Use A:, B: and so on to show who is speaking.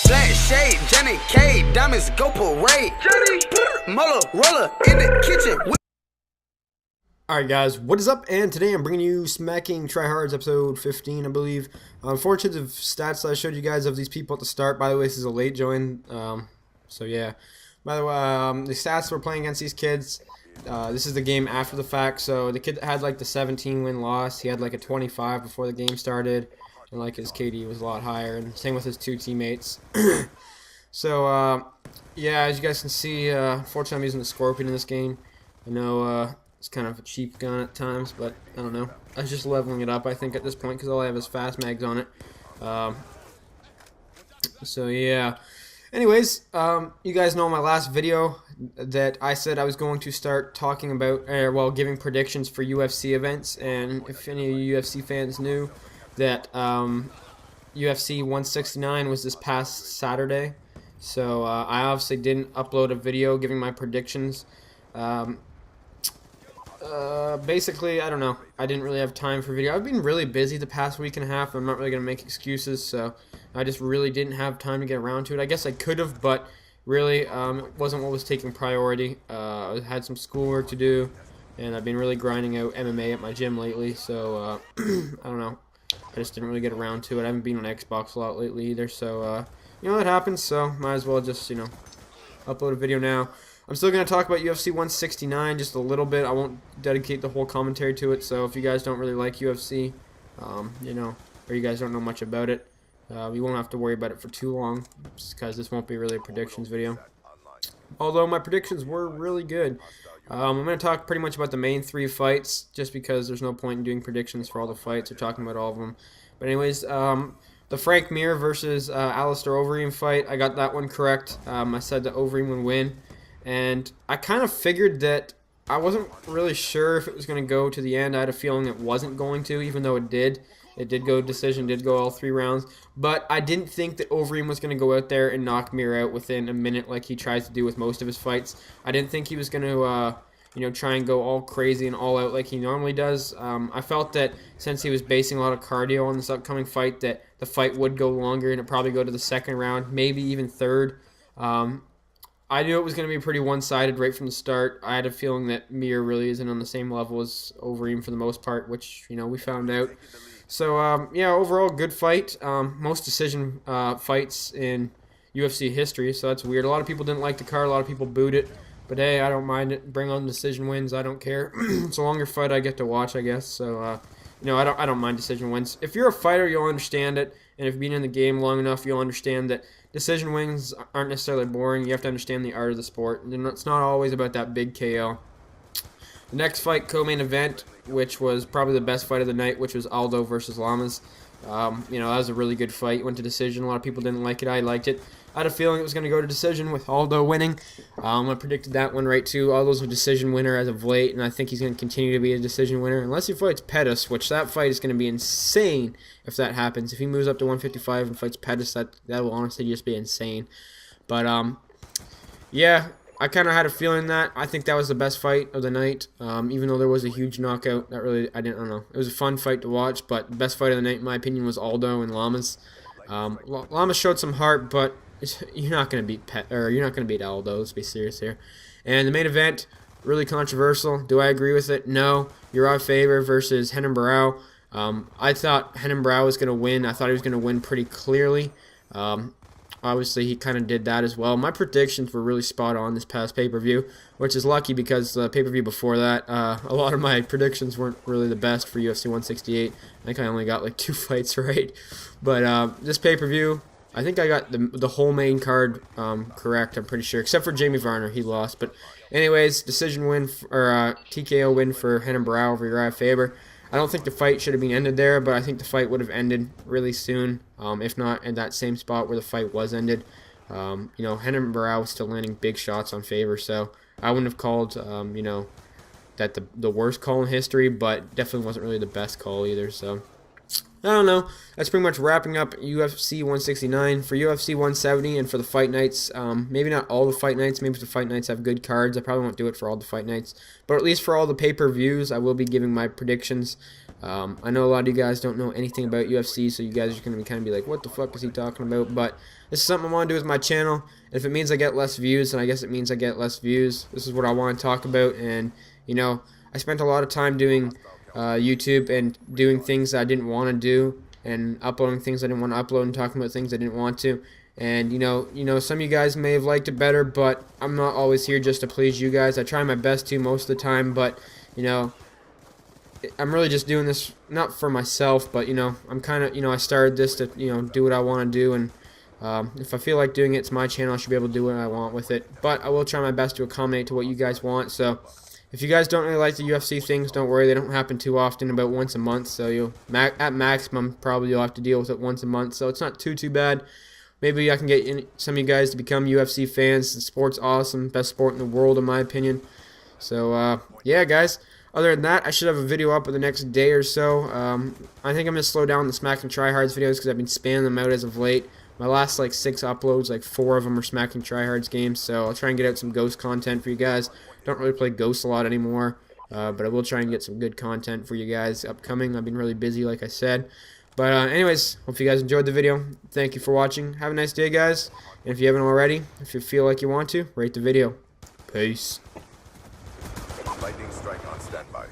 A: Black shade, Johnny K, diamonds go parade. Johnny, Muller, roller in the kitchen.
B: Alright guys, what is up? And today I'm bringing you Smacking Tryhards episode 15, I believe. Unfortunately, the stats that I showed you guys of these people at the start, by the way, this is a late join, so yeah. By the way, the stats we're playing against these kids, this is the game after the fact, so the kid that had like the 17 win loss, he had like a 25 before the game started, and like his KD was a lot higher, and same with his two teammates. So, yeah, as you guys can see, unfortunately I'm using the Scorpion in this game. I know, it's kind of a cheap gun at times, but I don't know. I was just leveling it up, I think, at this point, because all I have is fast mags on it. So, yeah. Anyways, you guys know in my last video that I said I was going to start talking about, well, giving predictions for UFC events. And if any of you UFC fans knew that UFC 169 was this past Saturday. So, I obviously didn't upload a video giving my predictions. Basically, I don't know. I didn't really have time for video. I've been really busy the past week and a half. I'm not really going to make excuses, so I just really didn't have time to get around to it. I guess I could have, but really, it wasn't what was taking priority. I had some schoolwork to do, and I've been really grinding out MMA at my gym lately, so I don't know. I just didn't really get around to it. I haven't been on Xbox a lot lately either, so, you know, it happens, so might as well just, you know, upload a video now. I'm still going to talk about UFC 169 just a little bit. I won't dedicate the whole commentary to it, so if you guys don't really like UFC, you know, or you guys don't know much about it, we won't have to worry about it for too long, just because this won't be really a predictions video. Although my predictions were really good. I'm going to talk pretty much about the main three fights, just because there's no point in doing predictions for all the fights or talking about all of them. But anyways, the Frank Mir versus Alistair Overeem fight, I got that one correct. I said that Overeem would win. And I kind of figured that I wasn't really sure if it was going to go to the end. I had a feeling it wasn't going to, even though it did. It did go decision, did go all 3 rounds. But I didn't think that Overeem was going to go out there and knock Mir out within a minute like he tries to do with most of his fights. I didn't think he was going to, you know, try and go all crazy and all out like he normally does. I felt that since he was basing a lot of cardio on this upcoming fight, that the fight would go longer and it'd probably go to the 2nd round, maybe even 3rd. I knew it was going to be pretty one-sided right from the start. I had a feeling that Mir really isn't on the same level as Overeem for the most part, which, you know, we found out. So, yeah, overall, good fight. Most decision fights in UFC history, so that's weird. A lot of people didn't like the card. A lot of people booed it. But, hey, I don't mind it. Bring on decision wins. I don't care. It's a longer fight I get to watch, I guess. So, you know, I don't mind decision wins. If you're a fighter, you'll understand it. And if you've been in the game long enough, you'll understand that decision wins aren't necessarily boring. You have to understand the art of the sport. And it's not always about that big KO. The next fight, co-main event, which was probably the best fight of the night, which was Aldo versus Lamas. You know, that was a really good fight. It went to decision. A lot of people didn't like it. I liked it. I had a feeling it was going to go to decision with Aldo winning. I predicted that one right, too. Aldo's a decision winner as of late, and I think he's going to continue to be a decision winner. Unless he fights Pettis, which that fight is going to be insane if that happens. If he moves up to 155 and fights Pettis, that will honestly just be insane. But, yeah, I kind of had a feeling that. I think that was the best fight of the night, even though there was a huge knockout. That really, I don't know. It was a fun fight to watch, but the best fight of the night, in my opinion, was Aldo and Lamas. Lamas showed some heart, but you're not going to beat you're not going to beat Aldo. Let's be serious here. And the main event, really controversial. Do I agree with it? No. Uriah Faber versus Renan Barão. I thought Renan Barão was going to win. I thought he was going to win pretty clearly. Obviously, he kind of did that as well. My predictions were really spot on this past pay-per-view, which is lucky because the pay-per-view before that, a lot of my predictions weren't really the best for UFC 168. I think I only got like 2 fights right. But this pay-per-view, I think I got the whole main card correct, I'm pretty sure, except for Jamie Varner. He lost. But anyways, decision win, or TKO win for Renan Barão over Uriah Faber. I don't think the fight should have been ended there, but I think the fight would have ended really soon, if not in that same spot where the fight was ended. You know, Renan Barão was still landing big shots on Faber, so I wouldn't have called, you know, that the worst call in history, but definitely wasn't really the best call either. So, I don't know. That's pretty much wrapping up UFC 169. For UFC 170 and for the fight nights, maybe not all the fight nights. Maybe the fight nights have good cards. I probably won't do it for all the fight nights. But at least for all the pay-per-views, I will be giving my predictions. I know a lot of you guys don't know anything about UFC, so you guys are going to kind of be like, what the fuck is he talking about? But this is something I want to do with my channel. If it means I get less views, then I guess it means I get less views. This is what I want to talk about, and, you know, I spent a lot of time doing YouTube and doing things that I didn't want to do, and uploading things I didn't want to upload, and talking about things I didn't want to. And you know, some of you guys may have liked it better, but I'm not always here just to please you guys. I try my best to most of the time, but you know, I'm really just doing this not for myself, but you know, I'm kind of, you know, I started this to, you know, do what I want to do, and if I feel like doing it, it's my channel. I should be able to do what I want with it. But I will try my best to accommodate to what you guys want. So if you guys don't really like the UFC things, don't worry. They don't happen too often, about once a month. So you'll, at maximum, probably you'll have to deal with it once a month. So it's not too bad. Maybe I can get some of you guys to become UFC fans. The sport's awesome. Best sport in the world, in my opinion. So, yeah, guys. Other than that, I should have a video up in the next day or so. I think I'm going to slow down the Smack and Tryhards videos because I've been spamming them out as of late. My last, like, 6 uploads, like, 4 of them are Smack and Tryhards games. So I'll try and get out some Ghost content for you guys. Don't really play Ghost a lot anymore, but I will try and get some good content for you guys upcoming. I've been really busy, like I said. But anyways, hope you guys enjoyed the video. Thank you for watching. Have a nice day, guys. And if you haven't already, if you feel like you want to, rate the video. Peace.
C: Lightning strike on standby.